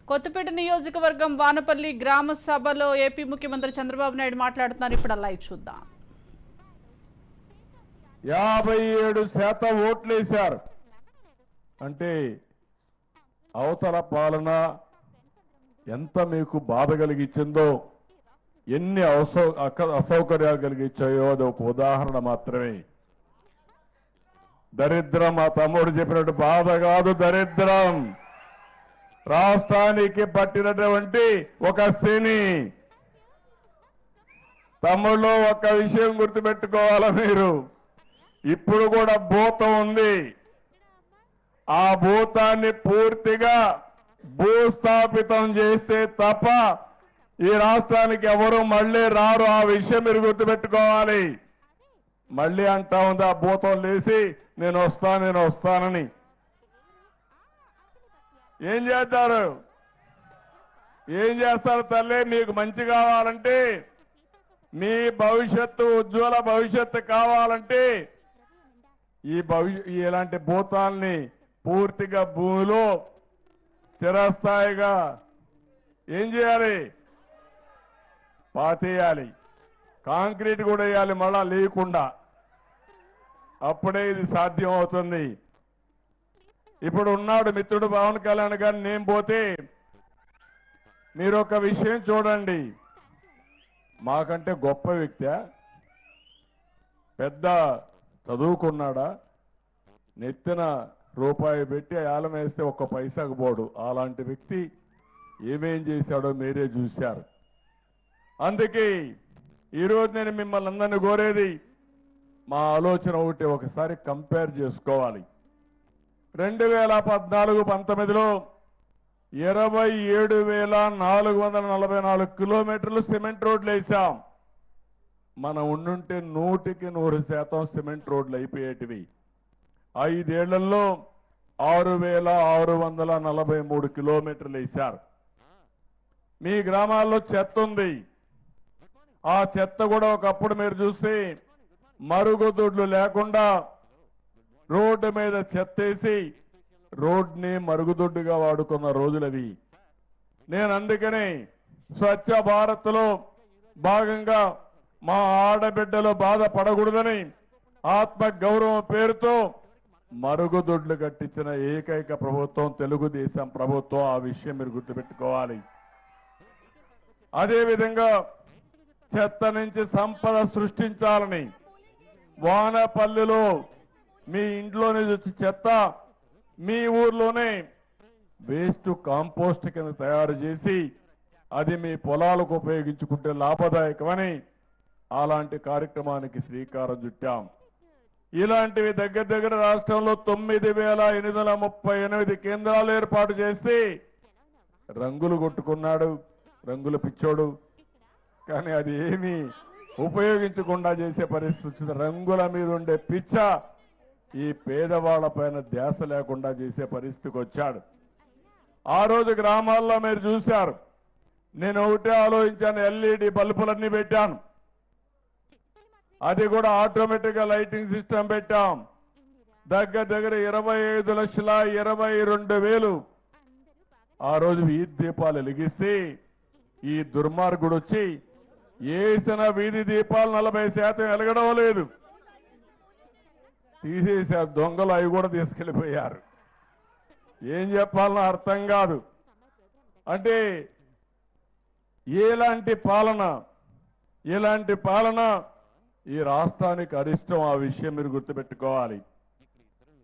కొత్తపేట నియోజకవర్గం వానపల్లి గ్రామ సభలో ఏపీ ముఖ్యమంత్రి చంద్రబాబు నాయుడు మాట్లాడుతున్నారు. ఇప్పుడు లైవ్ చూద్దాం. 57% ఓట్లేశారు అంటే అవతల పాలన ఎంత మీకు బాధ కలిగించిందో, ఎన్ని అసౌకర్యాలు కలిగించాయో అది ఒక ఉదాహరణ మాత్రమే. దరిద్రం మా తమ్ముడు చెప్పినట్టు బాధ కాదు, దరిద్రం రాష్ట్రానికి పట్టినటువంటి ఒక శని. తమ్ముళ్ళు ఒక్క విషయం గుర్తుపెట్టుకోవాలా మీరు, ఇప్పుడు కూడా భూతం ఉంది. ఆ భూతాన్ని పూర్తిగా భూస్థాపితం చేస్తే తప్ప ఈ రాష్ట్రానికి ఎవరు మళ్ళీ రారు. ఆ విషయం మీరు గుర్తుపెట్టుకోవాలి. మళ్ళీ అంటా ఉంది ఆ భూతం లేచి నేను వస్తానని. ఏం చేస్తారు తల్లి? మీకు మంచి కావాలంటే, మీ భవిష్యత్తు ఉజ్వల భవిష్యత్తు కావాలంటే ఇలాంటి భూతాల్ని పూర్తిగా భూమిలో చిరస్థాయిగా ఏం చేయాలి? పాతేయాలి. కాంక్రీట్ కూడా వేయాలి మళ్ళా లేకుండా. అప్పుడే ఇది సాధ్యం అవుతుంది. ఇప్పుడు ఉన్నాడు మిత్రుడు పవన్ కళ్యాణ్ గారు. నేను పోతే మీరు ఒక విషయం చూడండి, మాకంటే గొప్ప వ్యక్తి, పెద్ద చదువుకున్నాడా, నెత్తిన రూపాయి పెట్టి ఆలం వేస్తే ఒక్క పైసాకు పోడు. అలాంటి వ్యక్తి ఏమేం చేశాడో మీరే చూశారు. అందుకే ఈరోజు నేను మిమ్మల్ని అందరినీ కోరేది, మా ఆలోచన ఒకటి, ఒకసారి కంపేర్ చేసుకోవాలి. 2014-19లో 27,444 కిలోమీటర్లు సిమెంట్ రోడ్లు వేశాం. మనం ఉండుంటే 100% సిమెంట్ రోడ్లు అయిపోయేటివి. 5 ఏళ్లలో 6,643 కిలోమీటర్లు వేశారు. మీ గ్రామాల్లో చెత్త ఉంది. ఆ చెత్త కూడా ఒకప్పుడు మీరు చూస్తే మరుగుదొడ్లు లేకుండా రోడ్డు మీద చెత్తేసి రోడ్ని మరుగుదొడ్డుగా వాడుకున్న రోజులవి. నేను అందుకని స్వచ్ఛ భారత్లో భాగంగా మా ఆడబిడ్డలు బాధపడకూడదని ఆత్మ గౌరవం పేరుతో మరుగుదొడ్లు కట్టించిన ఏకైక ప్రభుత్వం తెలుగుదేశం ప్రభుత్వం. ఆ విషయం మీరు గుర్తుపెట్టుకోవాలి. అదేవిధంగా చెత్త నుంచి సంపద సృష్టించాలని వానపల్లిలో మీ ఇంట్లోనే వచ్చి చెత్త మీ ఊర్లోనే వేస్ట్ కాంపోస్ట్ కింద తయారు చేసి అది మీ పొలాలకు ఉపయోగించుకుంటే లాభదాయకమని అలాంటి కార్యక్రమానికి శ్రీకారం చుట్టాం. ఇలాంటివి దగ్గర రాష్ట్రంలో 9,838 కేంద్రాలు ఏర్పాటు చేసి రంగులు కొట్టుకున్నాడు, రంగుల పిచ్చోడు. కానీ అది ఏమీ ఉపయోగించకుండా చేసే పరిస్థితి వచ్చింది. రంగుల మీద ఉండే పిచ్చ ఈ పేదవాళ్ల పైన ధ్యాస లేకుండా చేసే పరిస్థితికి వచ్చాడు. ఆ రోజు గ్రామాల్లో మీరు చూశారు, నేను ఒకటే ఆలోచించాను, ఎల్ఈడి బల్బులన్నీ పెట్టాను. అది కూడా ఆటోమేటిక్ గా లైటింగ్ సిస్టమ్ పెట్టాం. దగ్గర 25,22,000 ఆ రోజు వీధి దీపాలు వెలిగిస్తే ఈ దుర్మార్గుడు వచ్చి వేసిన వీధి దీపాలు 40% వెలగడం లేదు, తీసేశారు. దొంగలు అవి కూడా తీసుకెళ్లిపోయారు. ఏం చెప్పాలనో అర్థం కాదు. అంటే ఇలాంటి పాలన ఈ రాష్ట్రానికి అరిష్టం. ఆ విషయం మీరు గుర్తుపెట్టుకోవాలి.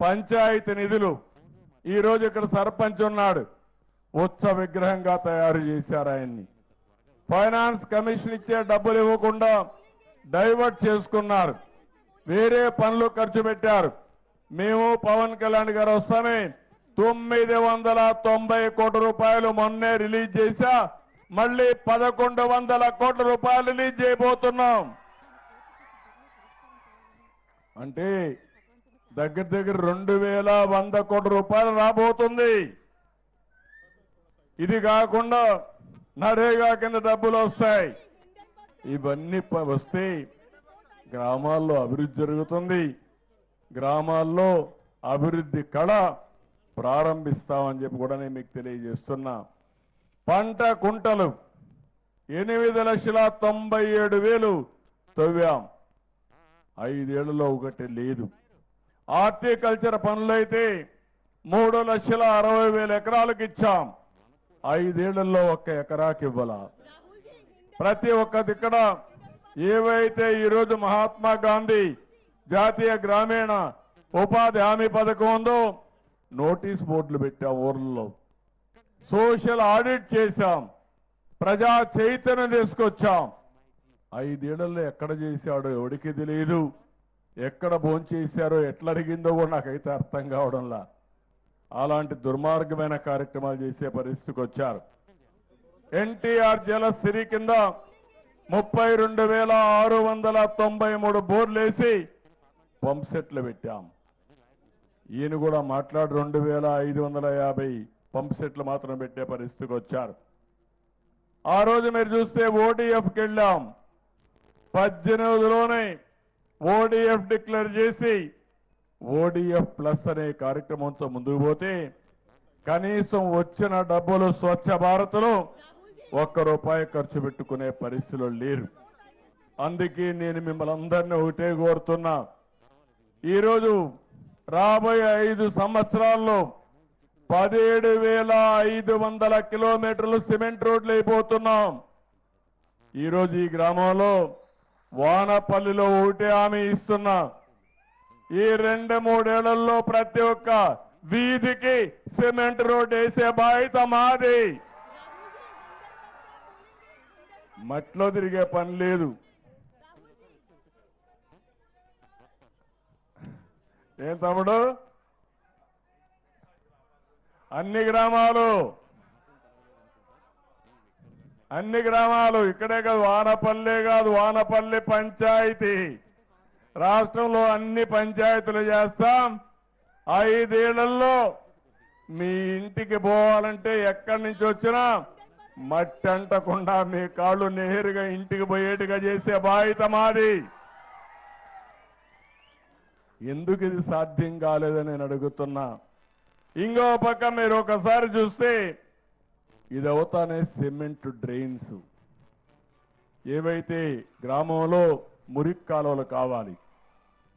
పంచాయతీ నిధులు ఈరోజు ఇక్కడ సర్పంచ్ ఉన్నాడు, ఉత్సవ విగ్రహంగా తయారు చేశారు ఆయన్ని. ఫైనాన్స్ కమిషన్ ఇచ్చే డబ్బులు ఇవ్వకుండా డైవర్ట్ చేసుకున్నారు, వేరే పనులు ఖర్చు పెట్టారు. మేము పవన్ కళ్యాణ్ గారు వస్తానే 990 కోట్ల రూపాయలు మొన్నే రిలీజ్ చేశా. మళ్ళీ 1,100 కోట్ల రూపాయలు రిలీజ్ చేయబోతున్నాం. అంటే దగ్గర 2,100 కోట్ల రూపాయలు రాబోతుంది. ఇది కాకుండా నరేగా కింద డబ్బులు వస్తాయి. ఇవన్నీ వస్తే గ్రామాల్లో అభివృద్ధి జరుగుతుంది. గ్రామాల్లో అభివృద్ధి కళ ప్రారంభిస్తామని చెప్పి కూడా నేను మీకు తెలియజేస్తున్నా. పంట కుంటలు 8,97,000 తవ్వాం. 5 ఏళ్లలో ఒకటి లేదు. హార్టికల్చర్ పనులైతే 3,60,000 ఎకరాలకు ఇచ్చాం. 5 ఏళ్లలో 1 ఎకరాకి ఇవ్వాల. ప్రతి ఒక్క దిక్కడ ఏవైతే ఈరోజు మహాత్మా గాంధీ జాతీయ గ్రామీణ ఉపాధి హామీ పథకం ఉందో నోటీస్ బోర్డులు పెట్టాం. ఊర్లలో సోషల్ ఆడిట్ చేశాం. ప్రజా చైతన్యం తీసుకొచ్చాం. 5 ఏళ్లలో ఎక్కడ చేశాడో ఎవడికి తెలియదు. ఎక్కడ భోంచేశారో ఎట్లా అడిగిందో కూడా నాకైతే అర్థం కావడంలా. అలాంటి దుర్మార్గమైన కార్యక్రమాలు చేసే పరిస్థితికి వచ్చారు. ఎన్టీఆర్ జలసిరి కింద 32,693 బోర్లు వేసి పంప్ సెట్లు పెట్టాం. ఈయన కూడా మాట్లాడి 2,550 పంప్ సెట్లు మాత్రం పెట్టే పరిస్థితికి వచ్చారు. ఆ రోజు మీరు చూస్తే ఓడిఎఫ్కి వెళ్ళాం. 18లోనే ఓడిఎఫ్ డిక్లేర్ చేసి ఓడిఎఫ్ ప్లస్ అనే కార్యక్రమంతో ముందుకు పోతే కనీసం వచ్చిన డబ్బులు స్వచ్ఛ భారత్లో ₹1 ఖర్చు పెట్టుకునే పరిస్థితులు లేరు. అందుకే నేను మిమ్మల్ని అందరినీ ఒకటే కోరుతున్నా. ఈరోజు రాబోయే 5 సంవత్సరాల్లో 17,500 కిలోమీటర్లు సిమెంట్ రోడ్లు అయిపోతున్నాం. ఈరోజు ఈ గ్రామంలో వానపల్లిలో ఒకటే హామీ ఇస్తున్నా. ఈ 2-3 ఏళ్లలో ప్రతి ఒక్క వీధికి సిమెంట్ రోడ్ వేసే బాధ్యత మాది. మట్లో తిరిగే పని లేదు. ఏం తమ్ముడు? అన్ని గ్రామాలు ఇక్కడే కాదు, వానపల్లె కాదు, వానపల్లి పంచాయతీ రాష్ట్రంలో అన్ని పంచాయతీలు చేస్తాం. 5 ఏళ్లలో మీ ఇంటికి పోవాలంటే ఎక్కడి నుంచి వచ్చినా మట్టి అంటకుండా మీ కాళ్ళు నేరుగా ఇంటికి పోయేట్టుగా చేసే బాధ్యత మాది. ఎందుకు ఇది సాధ్యం కాలేదని నేను అడుగుతున్నా. ఇంకో పక్క మీరు ఒకసారి చూస్తే ఇది అవుతానే సిమెంట్ డ్రైన్స్. ఏవైతే గ్రామంలో మురికి కాలువలు కావాలి,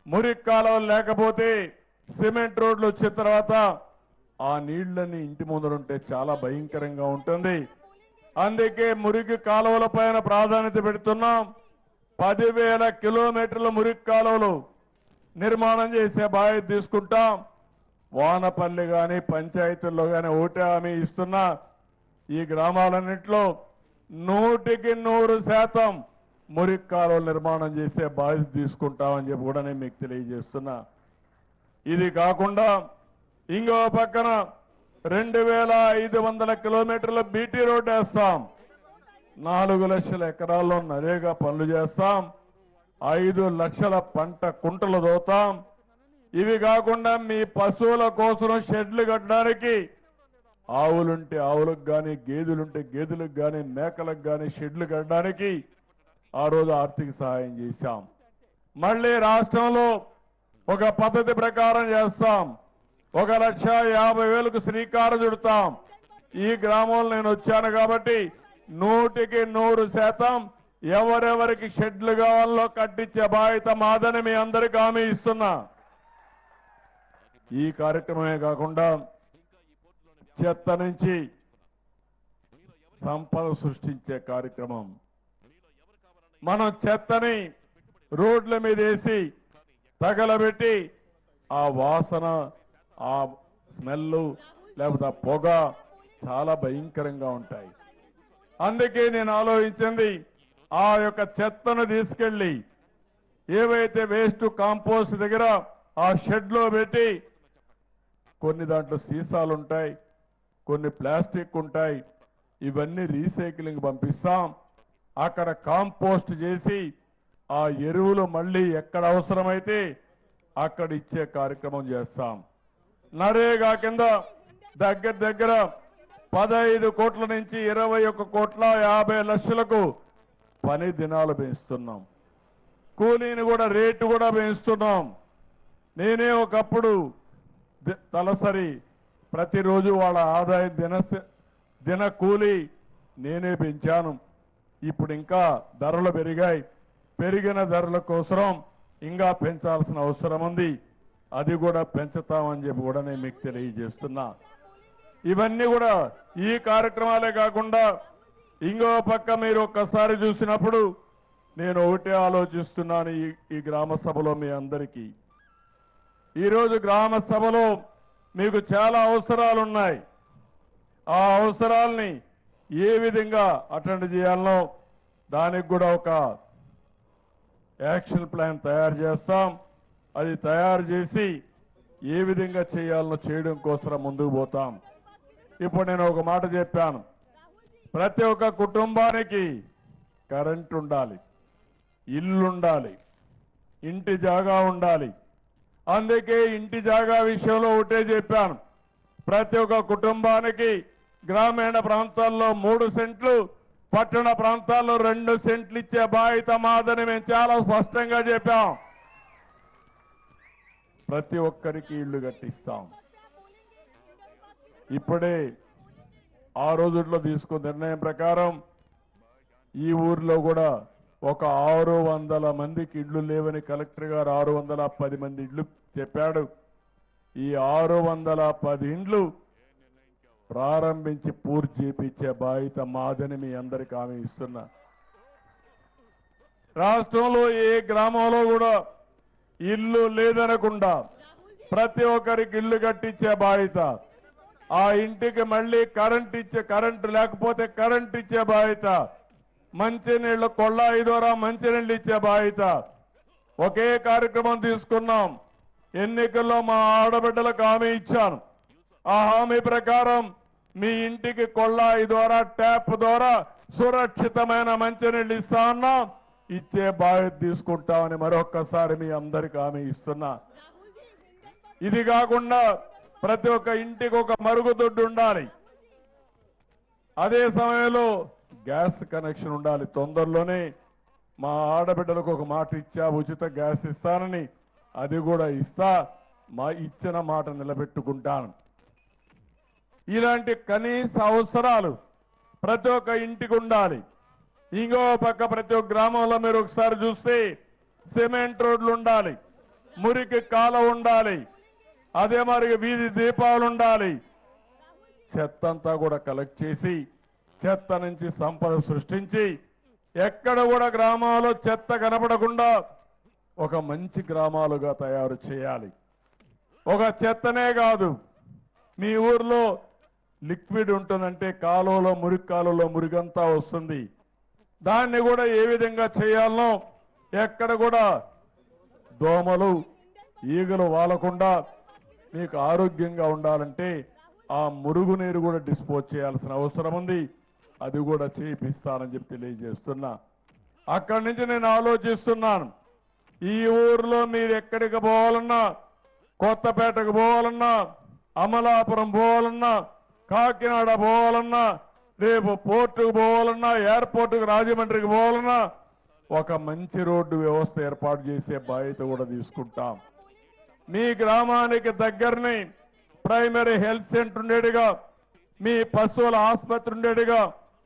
మురికి కాలువలు లేకపోతే సిమెంట్ రోడ్లు వచ్చిన తర్వాత ఆ నీళ్లన్నీ ఇంటి ముందరుంటే చాలా భయంకరంగా ఉంటుంది. అందుకే మురికి కాలువల పైన ప్రాధాన్యత పెడుతున్నాం. 10,000 కిలోమీటర్ల మురికి కాలువలు నిర్మాణం చేసే బాధ్యత తీసుకుంటాం. వానపల్లి కానీ పంచాయతీల్లో కానీ ఒకటే హామీ ఇస్తున్నా. ఈ గ్రామాలన్నింటిలో 100% మురికి కాలువలు నిర్మాణం చేసే బాధ్యత తీసుకుంటామని చెప్పి కూడా నేను మీకు తెలియజేస్తున్నా. ఇది కాకుండా ఇంకో పక్కన 2,500 కిలోమీటర్ల బీటీ రోడ్డు వేస్తాం. 4 లక్షల ఎకరాల్లో నరేగా పనులు చేస్తాం. 5 లక్షల పంట కుంటలు దోతాం. ఇవి కాకుండా మీ పశువుల కోసం షెడ్లు కట్టడానికి ఆవులుంటే ఆవులకు కానీ, గేదెలుంటే గేదెలకు కానీ, మేకలకు కానీ షెడ్లు కట్టడానికి ఆ రోజు ఆర్థిక సహాయం చేశాం. మళ్ళీ రాష్ట్రంలో ఒక పద్ధతి ప్రకారం చేస్తాం. 1,50,000కు శ్రీకారం చుడతాం. ఈ గ్రామంలో నేను వచ్చాను కాబట్టి 100% ఎవరెవరికి షెడ్లు కావాలో కట్టించే బాధ్యత మాదని మీ అందరికీ హామీ ఇస్తున్నా. ఈ కార్యక్రమమే కాకుండా చెత్త నుంచి సంపద సృష్టించే కార్యక్రమం. మనం చెత్తని రోడ్ల మీద వేసి తగలబెట్టి ఆ వాసన, ఆ స్మెల్ లేకపోతే ఆ పొగ చాలా భయంకరంగా ఉంటాయి. అందుకే నేను ఆలోచించింది ఆ యొక్క చెత్తను తీసుకెళ్లి ఏవైతే వేస్ట్ కాంపోస్ట్ దగ్గర ఆ షెడ్లో పెట్టి కొన్ని దాంట్లో సీసాలు ఉంటాయి, కొన్ని ప్లాస్టిక్ ఉంటాయి, ఇవన్నీ రీసైక్లింగ్ పంపిస్తాం. అక్కడ కాంపోస్ట్ చేసి ఆ ఎరువులు మళ్ళీ ఎక్కడ అవసరమైతే అక్కడ ఇచ్చే కార్యక్రమం చేస్తాం. నరేగా కింద దగ్గర 15 కోట్ల నుంచి 21,50,00,000కు పని దినాలు పెంచుతున్నాం. కూలీని కూడా రేటు కూడా పెంచుతున్నాం. నేనే ఒకప్పుడు తలసరి ప్రతిరోజు వాళ్ళ ఆదాయ దిన కూలీ నేనే పెంచాను. ఇప్పుడు ఇంకా ధరలు పెరిగాయి. పెరిగిన ధరల కోసం ఇంకా పెంచాల్సిన అవసరం ఉంది. అది కూడా పెంచుతామని చెప్పి కూడా నేను మీకు తెలియజేస్తున్నా. ఇవన్నీ కూడా ఈ కార్యక్రమాలే కాకుండా ఇంకో పక్క మీరు ఒక్కసారి చూసినప్పుడు నేను ఒకటే ఆలోచిస్తున్నాను. ఈ గ్రామ సభలో మీ అందరికీ ఈరోజు గ్రామ సభలో మీకు చాలా అవసరాలు ఉన్నాయి. ఆ అవసరాల్ని ఏ విధంగా అటెండ్ చేయాలనో దానికి కూడా ఒక యాక్షన్ ప్లాన్ తయారు చేస్తాం. అది తయారు చేసి ఏ విధంగా చేయాలనో చేయడం కోసం ముందుకు పోతాం. ఇప్పుడు నేను ఒక మాట చెప్పాను. ప్రతి ఒక్క కుటుంబానికి కరెంట్ ఉండాలి, ఇల్లు ఉండాలి, ఇంటి జాగా ఉండాలి. అందుకే ఇంటి జాగా విషయంలో ఒకటే చెప్పాను. ప్రతి ఒక్క కుటుంబానికి గ్రామీణ ప్రాంతాల్లో 3 సెంట్లు, పట్టణ ప్రాంతాల్లో 2 సెంట్లు ఇచ్చే బాధ్యత మాదని మేము చాలా స్పష్టంగా చెప్పాం. ప్రతి ఒక్కరికి ఇళ్లు కట్టిస్తాం. ఇప్పుడే ఆ రోజుల్లో తీసుకున్న నిర్ణయం ప్రకారం ఈ ఊర్లో కూడా ఒక 600 మందికి ఇళ్లు లేవని కలెక్టర్ గారు 610 మంది ఇళ్లు చెప్పాడు. ఈ 610 ఇండ్లు ప్రారంభించి పూర్తి చేపించే బాధ్యత మాదని మీ అందరికీ హామీ ఇస్తున్నా. రాష్ట్రంలో ఏ గ్రామంలో కూడా ఇల్లు లేదనకుండా ప్రతి ఒక్కరికి ఇల్లు కట్టించే బాధ్యత, ఆ ఇంటికి మళ్ళీ కరెంట్ లేకపోతే కరెంట్ ఇచ్చే బాధ్యత, మంచినీళ్లు కొళ్ళాయి ద్వారా మంచినీళ్ళు ఇచ్చే బాధ్యత. ఒకే కార్యక్రమం తీసుకున్నాం. ఎన్నికల్లో మా ఆడబిడ్డలకు హామీ ఇచ్చాను. ఆ హామీ ప్రకారం మీ ఇంటికి కొళ్ళాయి ద్వారా ట్యాప్ ద్వారా సురక్షితమైన మంచినీళ్ళు ఇస్తా ఉన్నాం. ఇచ్చే బాధ్యత తీసుకుంటామని మరొక్కసారి మీ అందరికీ హామీ ఇస్తున్నా. ఇది కాకుండా ప్రతి ఒక్క ఇంటికి ఒక మరుగుదొడ్డు ఉండాలి. అదే సమయంలో గ్యాస్ కనెక్షన్ ఉండాలి. తొందరలోనే మా ఆడబిడ్డలకు ఒక మాట ఇచ్చా, ఉచిత గ్యాస్ ఇస్తానని. అది కూడా ఇస్తా. మా ఇచ్చిన మాట నిలబెట్టుకుంటాను. ఇలాంటి కనీస అవసరాలు ప్రతి ఒక్క ఇంటికి ఉండాలి. ఇంకో పక్క ప్రతి ఒక్క గ్రామంలో మీరు ఒకసారి చూస్తే సిమెంట్ రోడ్లు ఉండాలి, మురికి కాలువ ఉండాలి, అదే మరి వీధి దీపాలు ఉండాలి. చెత్త అంతా కూడా కలెక్ట్ చేసి చెత్త నుంచి సంపద సృష్టించి ఎక్కడ కూడా గ్రామాల్లో చెత్త కనపడకుండా ఒక మంచి గ్రామాలుగా తయారు చేయాలి. ఒక చెత్తనే కాదు, మీ ఊర్లో లిక్విడ్ ఉంటుందంటే కాలువలో మురికంతా వస్తుంది. దాన్ని కూడా ఏ విధంగా చేయాలనో, ఎక్కడ కూడా దోమలు ఈగలు వాలకుండా మీకు ఆరోగ్యంగా ఉండాలంటే ఆ మురుగునీరు కూడా డిస్పోజ్ చేయాల్సిన అవసరం ఉంది. అది కూడా చేయిస్తానని చెప్పి తెలియజేస్తున్నా. అక్కడి నుంచి నేను ఆలోచిస్తున్నాను. ఈ ఊర్లో మీరు ఎక్కడికి పోవాలన్నా, కొత్తపేటకు పోవాలన్నా, అమలాపురం పోవాలన్నా, కాకినాడ పోవాలన్నా, రేపు పోర్టుకు పోవాలన్నా, ఎయిర్పోర్టుకు రాజమండ్రికి పోవాలన్నా ఒక మంచి రోడ్డు వ్యవస్థ ఏర్పాటు చేసే బాధ్యత కూడా తీసుకుంటాం. మీ గ్రామానికి దగ్గరని ప్రైమరీ హెల్త్ సెంటర్ ఉండేట్టుగా, మీ పశువుల ఆసుపత్రి ఉండేట్టుగా,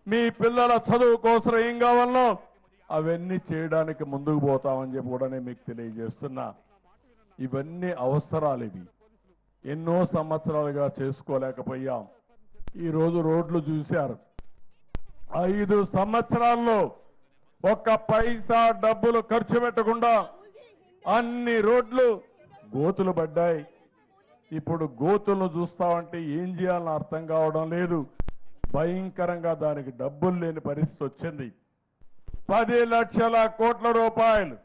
మీ పిల్లల చదువు కోసం ఏం కావాలనో అవన్నీ చేయడానికి ముందుకు పోతామని చెప్పి కూడా నేను మీకు తెలియజేస్తున్నా. ఇవన్నీ అవసరాలు. ఇవి ఎన్నో సంవత్సరాలుగా చేసుకోలేకపోయాం. ఈరోజు రోడ్లు చూశారు. 5 సంవత్సరాల్లో ఒక్క పైసా డబ్బులు ఖర్చు పెట్టకుండా అన్ని రోడ్లు గోతులు పడ్డాయి. ఇప్పుడు గోతులను చూస్తామంటే ఏం చేయాలని అర్థం కావడం లేదు. భయంకరంగా దానికి డబ్బులు లేని పరిస్థితి వచ్చింది. 10 లక్షల కోట్ల రూపాయలు